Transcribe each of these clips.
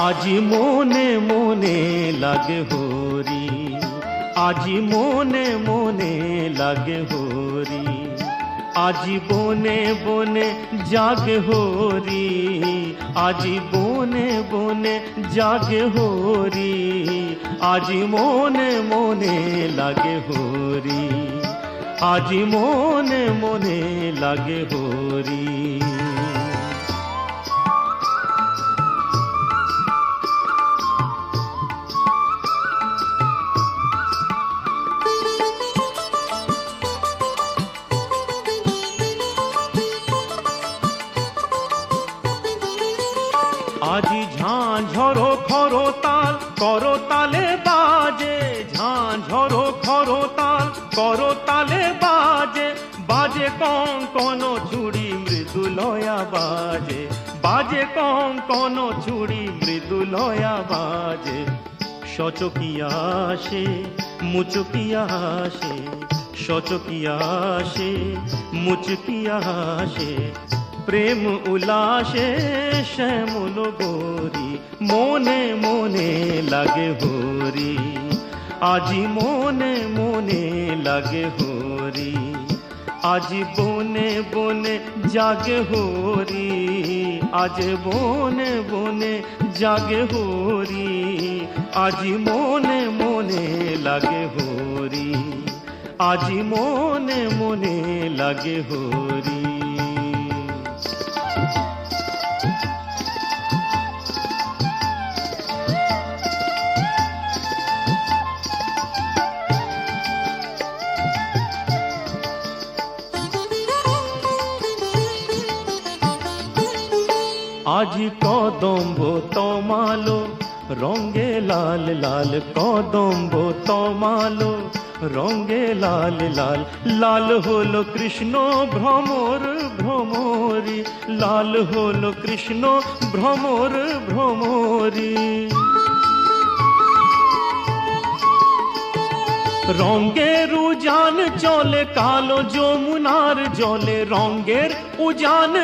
আজি মনে মনে লাগে হরি, আজি মনে মনে লাগে হরি, আজি বনে বনে জাগে হরি, আজি বনে বনে জাগে হরি, আজি মনে মনে লাগে হরি, আজি মনে মনে লাগে হরি। আজি ঝাঁঝরো খরতাল করতালে বাজে, ঝাঁঝরো খরতাল করতালে বাজে, বাজে কঙ্কন চুড়ি মৃদুলয়া বাজে, বাজে কঙ্কন চুড়ি মৃদুলয়া বাজে। সচকিয়া আসে মুচকিয়া আসে, সচকিয়া আসে মুচকিয়া আসে, প্রেম উল্লাসে শ্যামল গোরি, মনে মনে লাগে হরি, আজি মনে মনে লাগে হরি, আজি বনে বনে জাগে হরি, আজ বনে বনে জাগে হরি, আজি মনে মনে লাগে হরি, আজি মনে মনে লাগে হরি। আজি কদম্ব তমালো রঙে লাল লাল, কদম্ব তমালো রঙে লাল লাল, লাল হলো কৃষ্ণ ভ্রমর ভ্রমরি, লাল হলো কৃষ্ণ ভ্রমর ভ্রমরি। রঙের উজান চলে কালো যমুনার জলে, রঙের উজান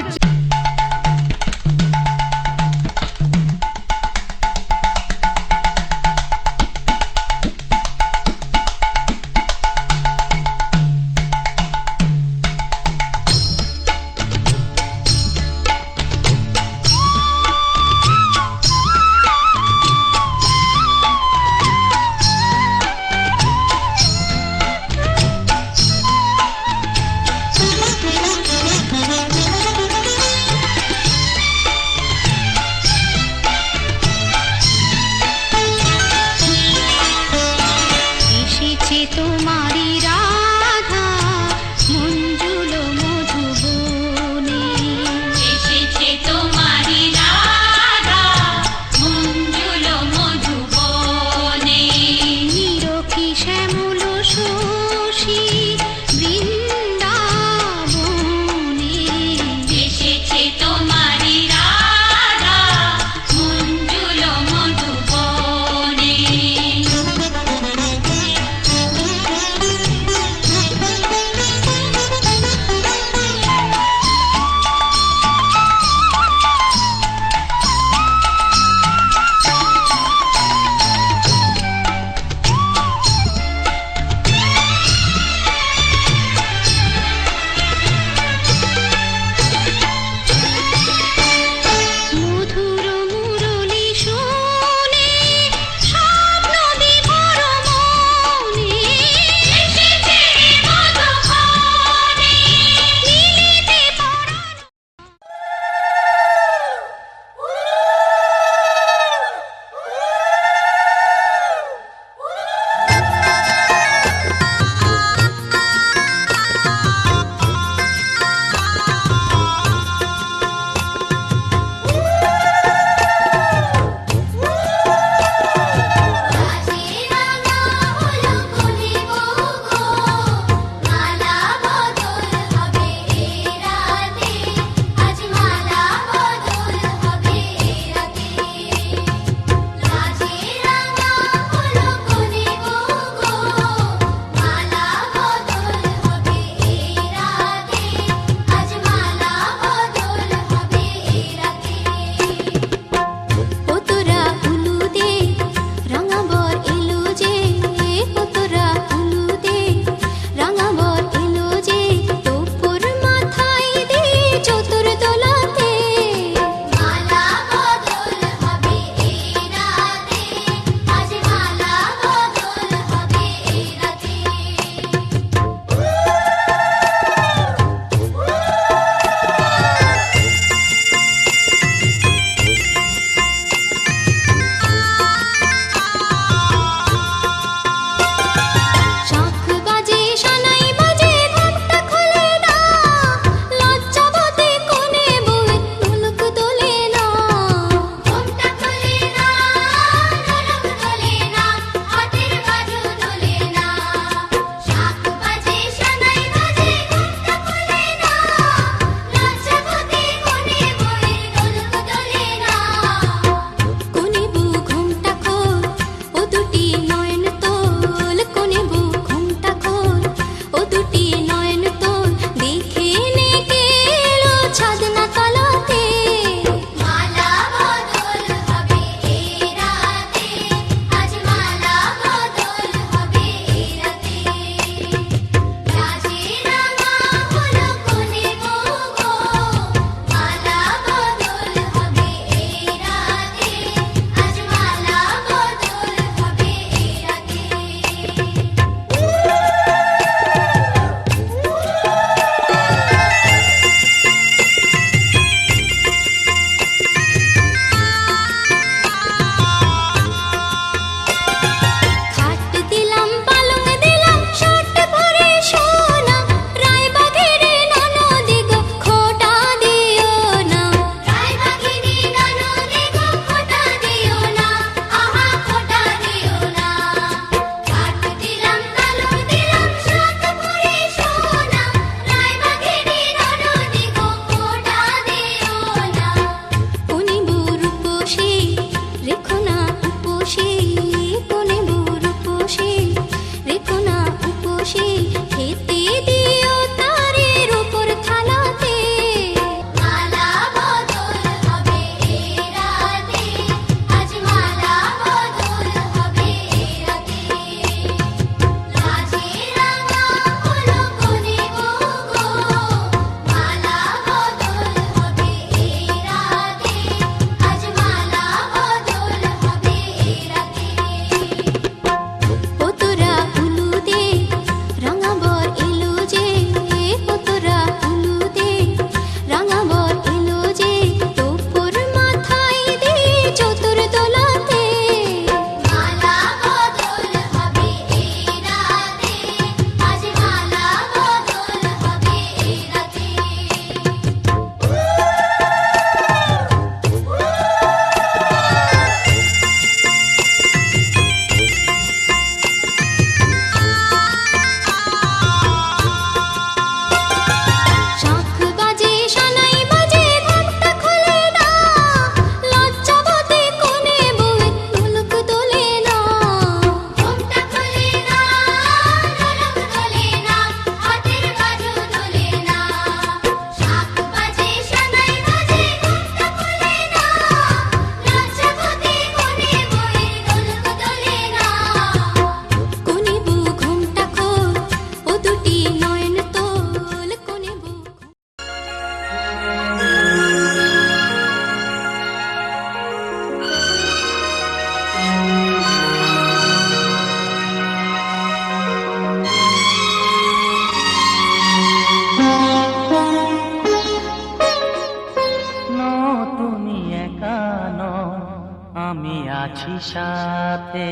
আছি সাথে।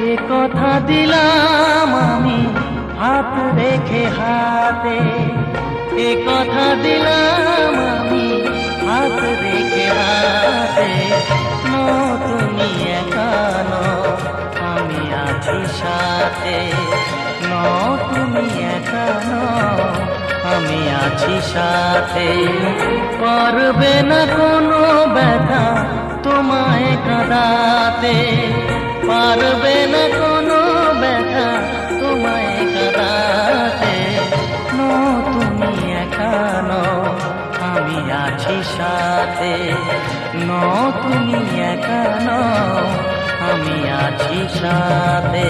এ কথা দিলাম আমি হাত রেখে হাতে, এ কথা দিলাম আমি হাত রেখে হাতে। তুমি একা নও, আমি আছি সাথে। তুমি একা নও, আমি আছি সাথে। পারবে না কোনো ব্যথা তোমায় কাঁদাতে, পারবে না কোনো ব্যথা তোমায় কাঁদাতে। তুমি একা নও, আমি আছি সাথে। তুমি একা নও, আমি আছি সাথে।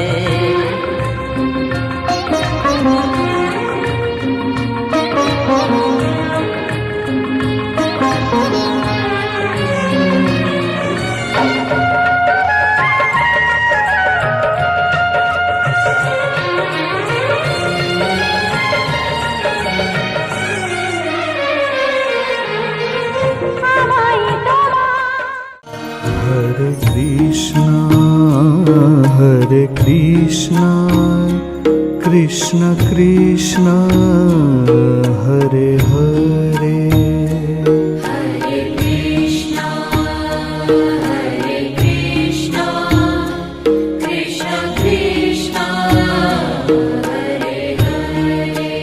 Hare Krishna, Krishna Krishna, Hare Hare. Hare Krishna, Hare Krishna, Krishna Krishna, Hare Hare.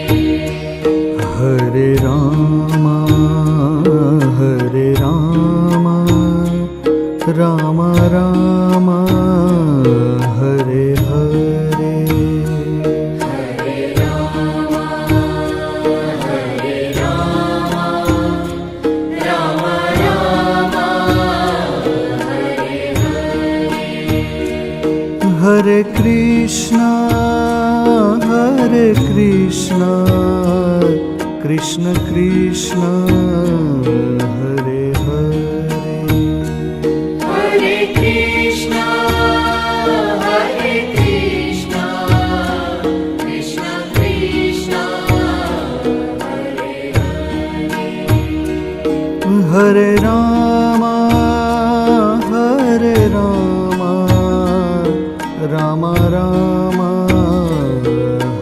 Hare Rama, Hare Rama, Rama Rama, Hare Hare. Hare Rama, Hare Rama, Rama Rama, Hare Hare. Hare Krishna, Hare Krishna, Krishna Krishna, Hare Hare. Hare Krishna, Hare Krishna, Krishna Krishna, Hare Hare. Hare Rama, Hare Rama, Rama Rama,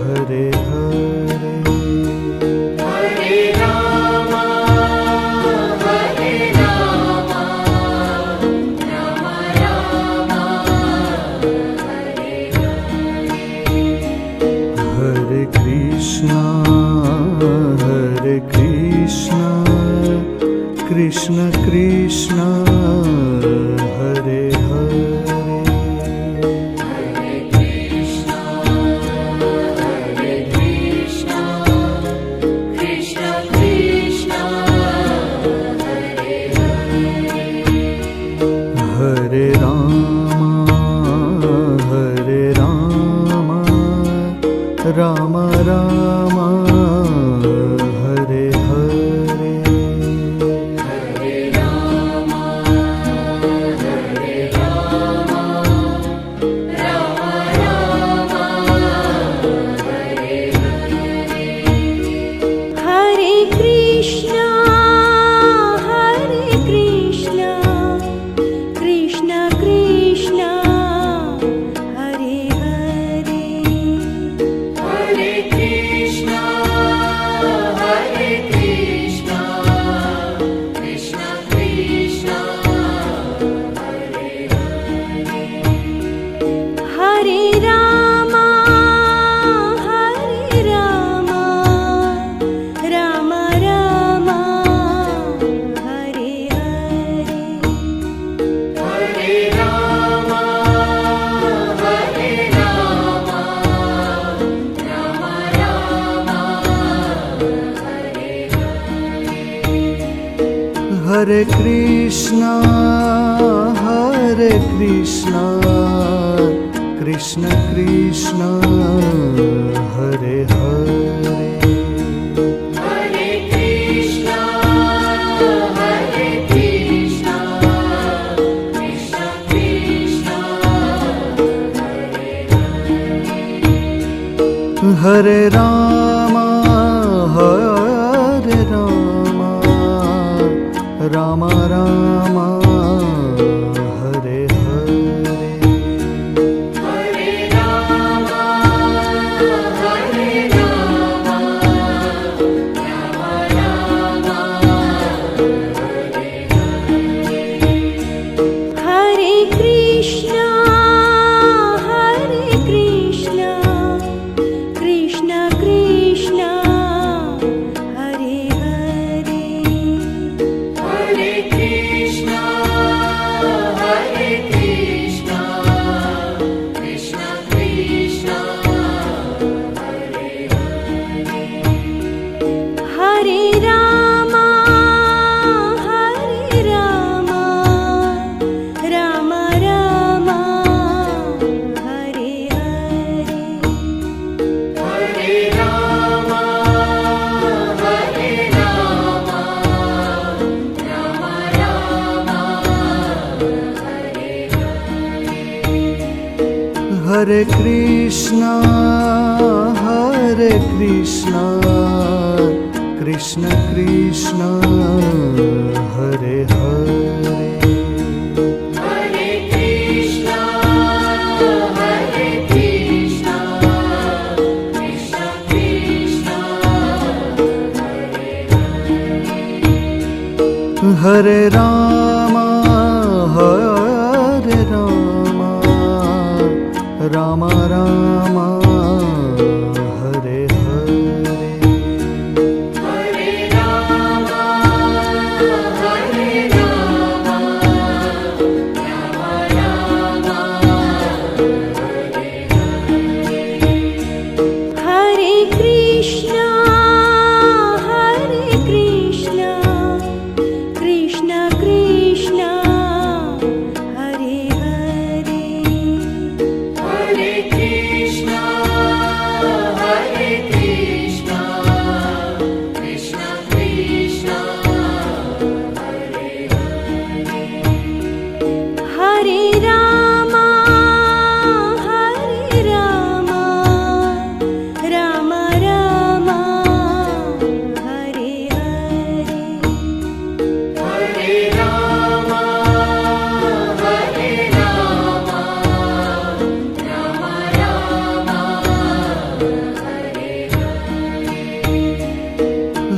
Hare Hare. Hare Rama, Hare Rama, Rama Rama, Hare Hare. Hare Krishna, Hare Krishna, Krishna Krishna, Hare Hare. Hare Krishna, Hare Krishna, Krishna Krishna, Hare Hare. Hare Rama, Hare Rama, Rama Rama, Hare Hare. Hare Rama, Hare Rama, Rama Rama, Hare Hare. Hare Krishna, Hare Krishna, Krishna Krishna, Hare Hare. Hare Krishna, Hare Krishna, Krishna Krishna, Hare Hare. Hare Rama, Hare Rama, Rama Rama, Hare Hare. Hare Rama, Hare Rama, Rama Rama, Hare Hare. Hare Krishna, Hare Krishna, Krishna Krishna, Hare Hare. Hare Krishna, Hare Krishna, Krishna Krishna, Hare Hare. Hare Rama, Hare Rama, Hare Krishna, Hare Krishna, Krishna Krishna, Hare Hare. Hare Krishna, Hare Krishna, Krishna Krishna, Hare Rama, Hare Rama, Rama Rama, Hare Hare. Hare Rama, Hare Rama, Rama Rama, Hare Krishna, Hare Krishna, Krishna Krishna, Hare Hare. Hare Krishna, Hare Krishna, Krishna Krishna, Hare Rama, Hare Rama, Rama Rama, Hare Hare. Hare Rama, Hare Rama, Rama Rama,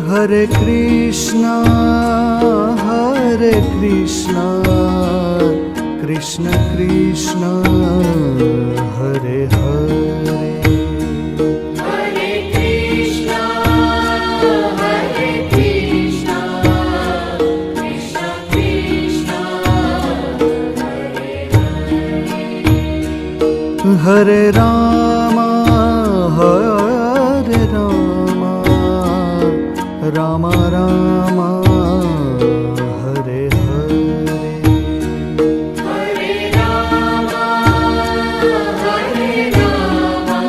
Hare Krishna, Hare Krishna, Krishna Krishna, Hare Hare. Hare Krishna, Hare Krishna, Krishna Krishna, Hare Rama, Hare Rama, Rama Rama, Hare Hare. Hare Rama, Hare Rama,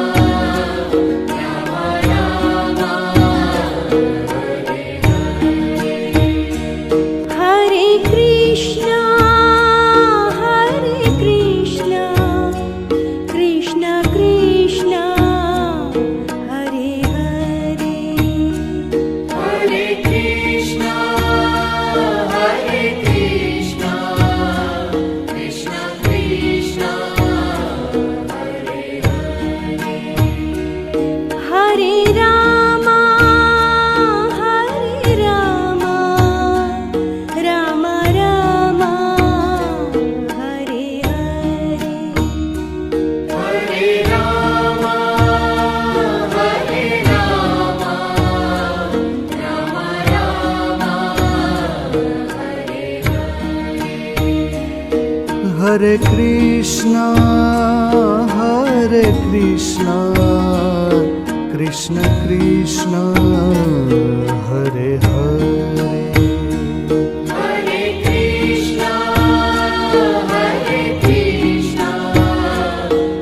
Rama Rama, Hare Krishna, Hare Krishna, Krishna Krishna, Hare Hare. Hare Krishna, Hare Krishna, Krishna Krishna, Hare Rama, Hare Rama, Rama Rama, Hare Hare. Hare Rama, Hare Rama, Rama Rama, Hare Krishna, Hare Krishna, Krishna Krishna, Hare Hare. Hare Krishna, Hare Krishna,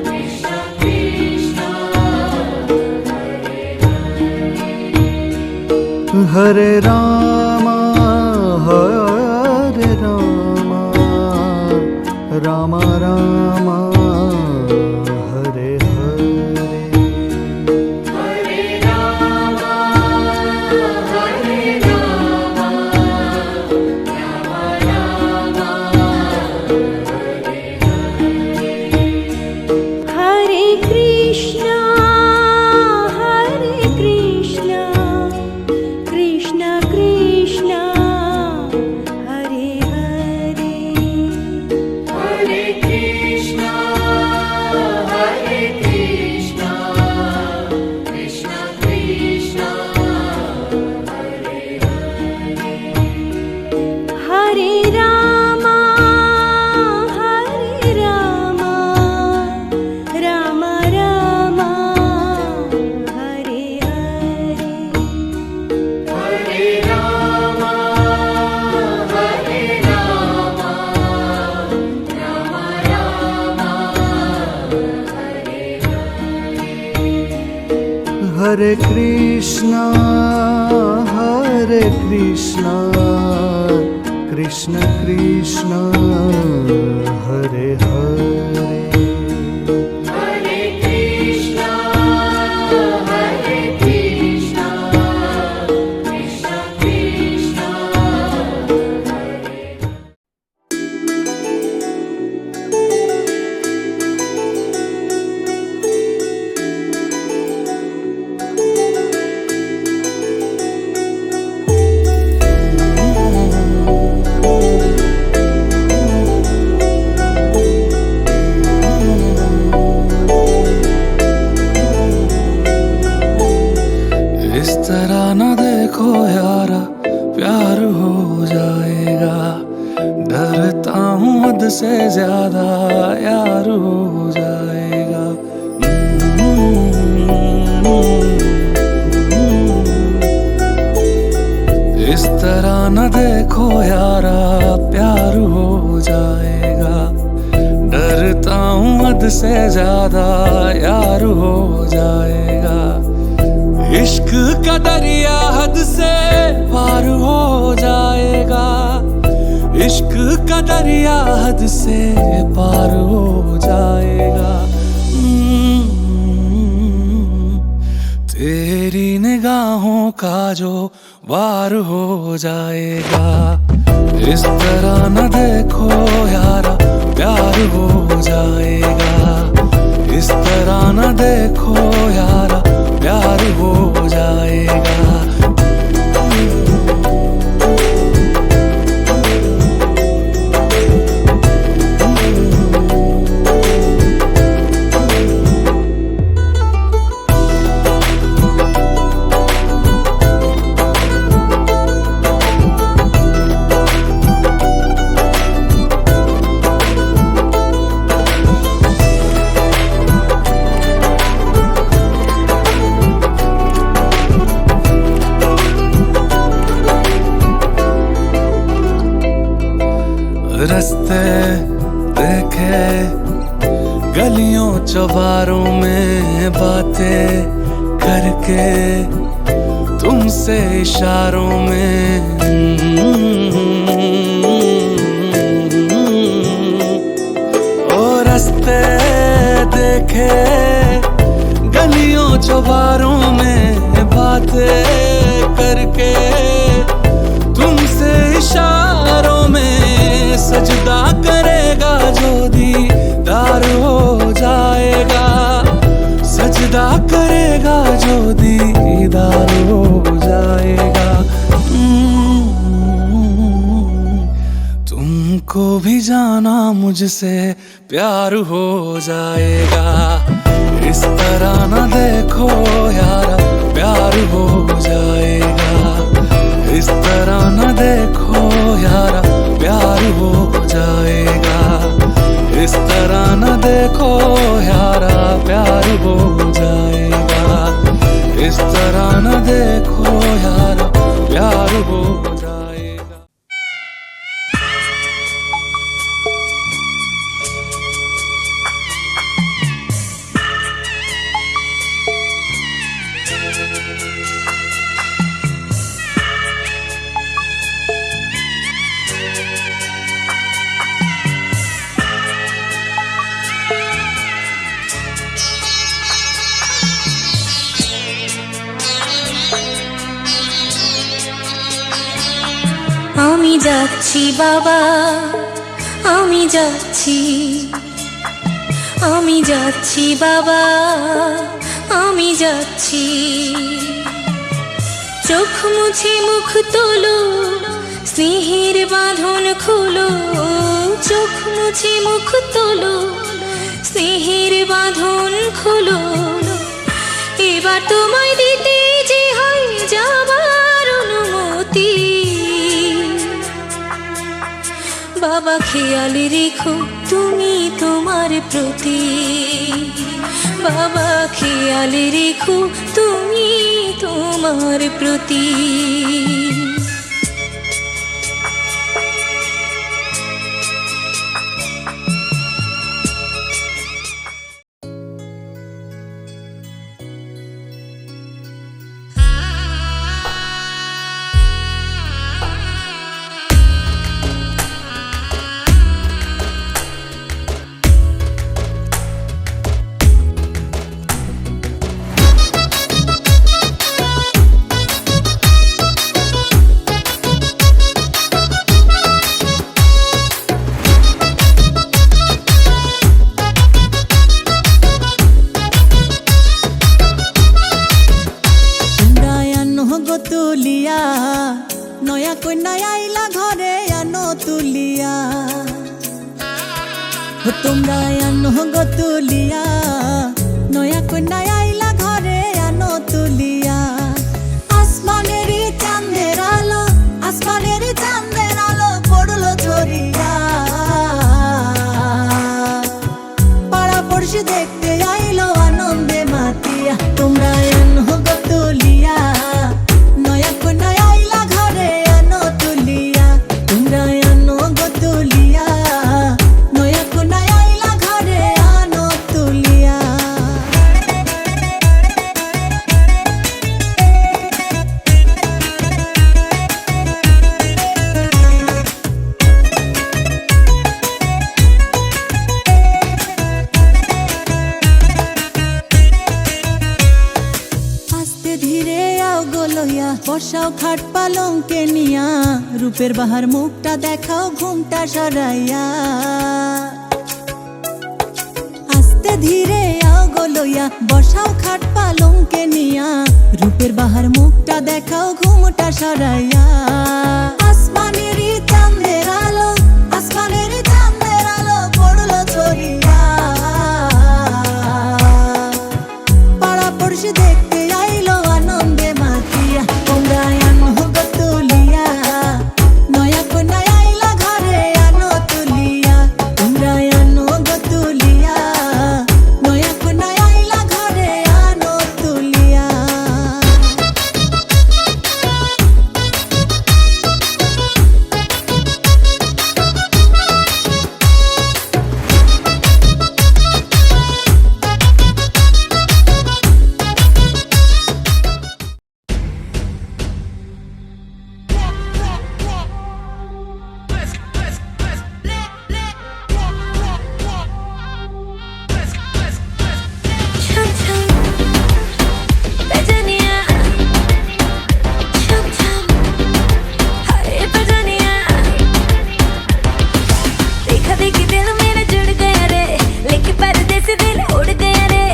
Krishna Krishna, Hare Rama, Hare Rama, Rama Rama, Hare Hare. Hare Rama, Hare Rama, Rama Rama, Hare Krishna, Hare Krishna, Krishna Krishna, Hare Hare. Hare Krishna, Hare Krishna, Krishna Krishna, Hare Rama, Hare Rama, Rama Rama, Hare Hare. Hare Rama, Hare Rama, Rama Rama, Hare Krishna, Hare Krishna, Krishna Krishna, Hare Hare. Hare ज्यादा यार हो जाएगा। इस तरह न देखो यारा प्यार हो जाएगा। डरता हूँ हद से ज्यादा यार हो जाएगा। इश्क का दरिया हद से पार हो जाएगा। इश्क का दरिया हद से पार हो जाएगा। तेरी निगाहों का जो वार हो जाएगा। इस तरह न देखो यारा प्यार हो जाएगा। इस तरह न देखो यारा प्यार हो जाएगा। रास्ते देखे गलियों चौबारों में बातें करके तुमसे इशारों में। ओ रास्ते देखे गलियों चौबारों में बातें करके तुमसे इशारों में। सजदा करेगा जो दीदार हो जाएगा। सजदा करेगा जो दीदार हो जाएगा। तुमको भी जाना मुझसे प्यार हो जाएगा। इस तरह न देखो यारा प्यार हो जाएगा। इस तरह न देखो यारा प्यार हो जाएगा। इस तरह न देखो यारा प्यार हो जाएगा। इस तरह न देखो यारा प्यार हो जाएगा। আমি যাচ্ছি বাবা, আমি যাচ্ছি, আমি যাচ্ছি বাবা, আমি যাচ্ছি। চোখ মুছে মুখ তোলো, স্নেহের বাঁধন খোলো। চোখ মুছে মুখ তোলো, স্নেহের বাঁধন খোলো। এবার তোমায় দিতে যে হয় যাবার অনুমতি। বাবা খেয়াল রেখো তুমি তোমার প্রতি। বাবা খেয়াল রেখো তুমি তোমার প্রতি। নয়া কন্যা আইলা ঘরে আনো তুলিয়া। তোমরা আনো গো তুলিয়া, নয়া কন্যা আইলা ঘরে আনো তুলিয়া। আসমানের চাঁদের আলো, আসমানের চাঁদের আলো পড়লো ঝরিয়া। পড়শি দেখতে আইলো আনন্দে মাতিয়া তোমরা আনো গো তুলিয়া নয়া কন্যা আইলা ঘরে আনো তুলিয়া তোমরা আনো গো তুলিয়া নয়া কন্যা আইলা ঘরে আনো তুলিয়া আস্তে ধীরে আও গোলইয়া বসাও খাট পালঙ্কে নিয়া রূপের বাহার মুখটা দেখাও ঘুমটা সরাইয়া আস্তে ধীরে আও গোলইয়া বসাও খাট পালঙ্কে নিয়া রূপের বাহার মুখটা দেখাও ঘুমটা সরাইয়া আসমানের চাঁদের আলো আসমানের চাঁদের আলো পড়লো ছড়িয়া পাড়া পড়শি দেখতে আইলো আনন্দে মাতিয়া তোমরা আনো গো তুলিয়া নয়া কন্যা আইলা ঘরে আনো তুলিয়া তোমরা আনো গো তুলিয়া নয়া কন্যা আইলা ঘরে আনো তুলিয়া ছম ছম বেজনিয়া ছম ছম হায় বেজনিয়া देखा देखी दिल मेरा जुड़ गया रे लेकिन पर्दे से दिल उड़ गया रे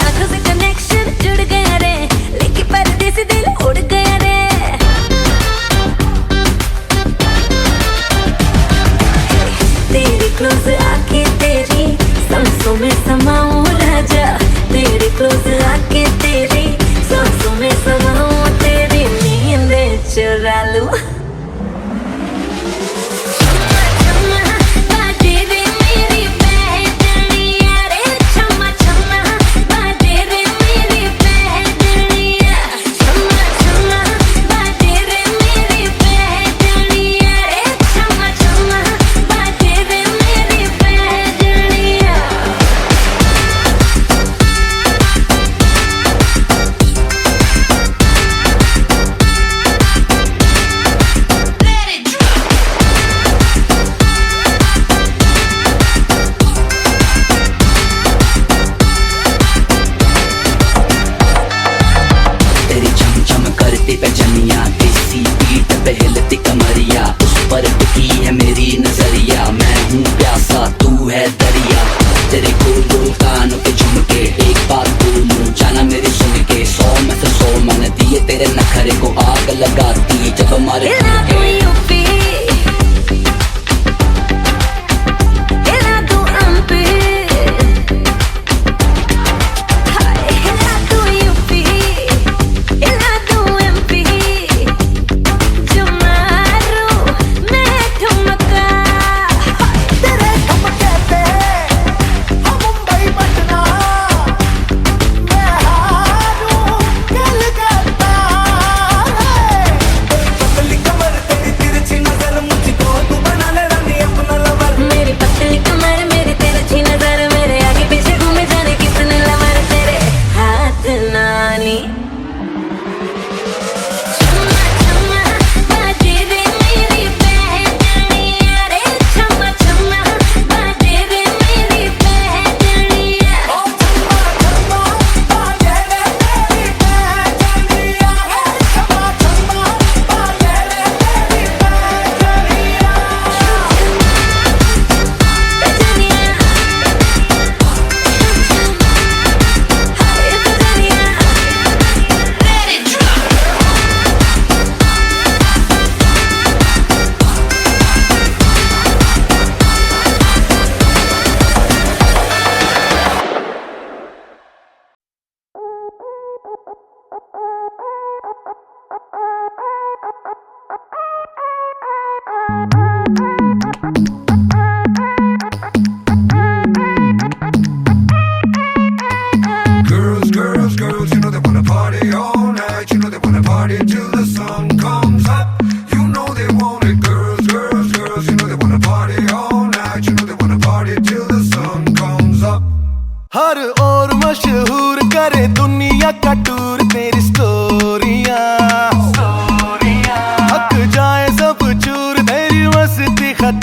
आंखों से कनेक्शन जुड़ गया रे लेकिन पर्दे से दिल उड़ गया रे तेरे क्लोज आके तेरी सांसों में समाऊं राजा तेरे क्लोज आके तेरी सांसों में समाऊं तेरी नींद चुरा लूं बाजे रे मेरी बैजनिया रे छम्मा छम्मा बाजे रे मेरी बैजनिया छम्मा छम्मा बाजे रे मेरी बैजनिया रे छम्मा छम्मा बाजे रे मेरी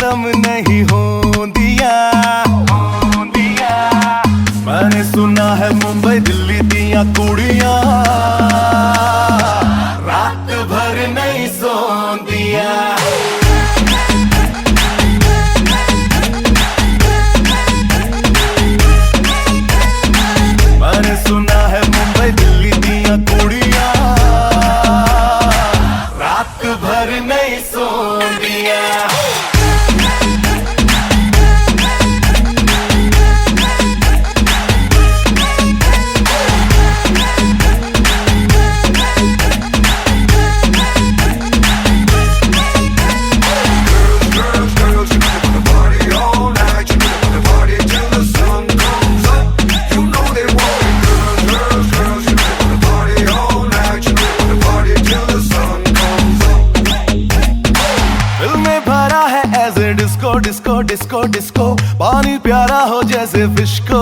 खत्म नहीं होंदिया। मैंने सुना है मुंबई दिल्ली दिया कुड़ियां रात भर नहीं सोंदिया। मैंने सुना है मुंबई दिल्ली दिया कुड़ियां रात भर नहीं Sondiya. Disco disco disco disco पानी प्यारा हो जैसे फिश को।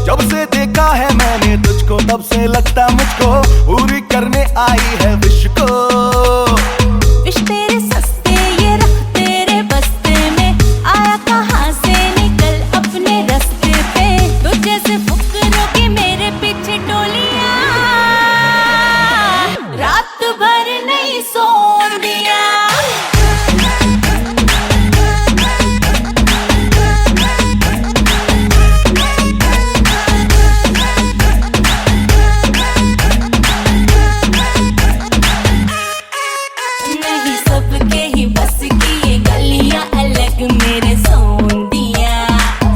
जब से देखा है मैंने तुझको तब से लगता मुझको पूरी करने आई है विश को। विश तेरे सस्ते ये रख तेरे बस्ते में आया कहाँ से निकल अपने रास्ते पे। तू जैसे फुकरों की मेरे पीछे टोलियां रात भर नहीं सोन दिया। सबके ही बस की ये गलियां अलग मेरे सोंदिया।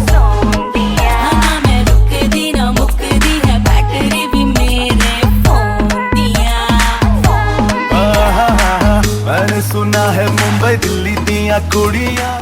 हाँ मैं रुक दी ना मुक दी है बैटरी भी मेरे फोन दिया। मैंने सुना है मुंबई दिल्ली दिया कुड़ियां